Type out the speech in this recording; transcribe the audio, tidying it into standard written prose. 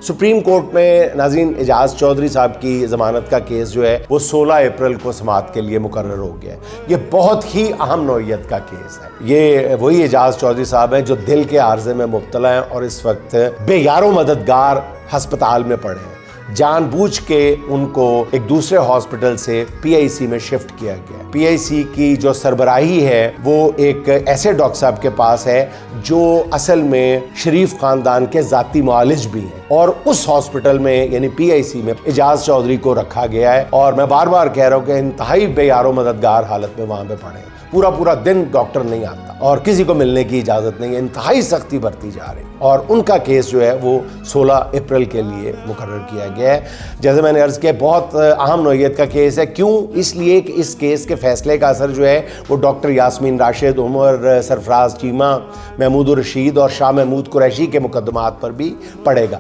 Supreme court में नाज़रीन एजाज चौधरी साहब की ज़मानत का केस जो है वो 16 अप्रैल को समाअत के लिए मुकर्रर हो गया है। ये बहुत ही अहम नौइयत का केस है। ये वही एजाज चौधरी साहब हैं जो दिल के आर्जे में मुब्तला हैं और इस वक्त बेयारो मददगार अस्पताल में पड़े हैं। जानबूझ के उनको एक दूसरे हॉस्पिटल से पीआईसी में शिफ्ट किया गया। पीआईसी की जो सरबराही है वो एक ऐसे डॉक्टर साहब के पास है जो असल में शरीफ खानदान के जाती मुआलिज भी हैं और उस हॉस्पिटल में यानी पीआईसी में एजाज चौधरी को रखा गया है। और मैं बार बार कह रहा हूँ कि इंतहाई बेयारो मददगार हालत में वहां पे पड़े हैं। पूरा पूरा दिन डॉक्टर नहीं आता और किसी को मिलने की इजाजत नहीं है। इंतहाई सख्ती बरती जा रही और उनका केस जो है वो 16 अप्रैल के लिए मुकर्रर किया गया है। जैसे मैंने अर्ज किया, बहुत अहम नौइयत का केस है। क्यों? इसलिए कि इस केस के फैसले का असर जो है वो डॉक्टर यास्मीन राशिद, उमर सरफराज चीमा, महमूद रशीद और शाह महमूद कुरैशी के मुकदमात पर भी पड़ेगा।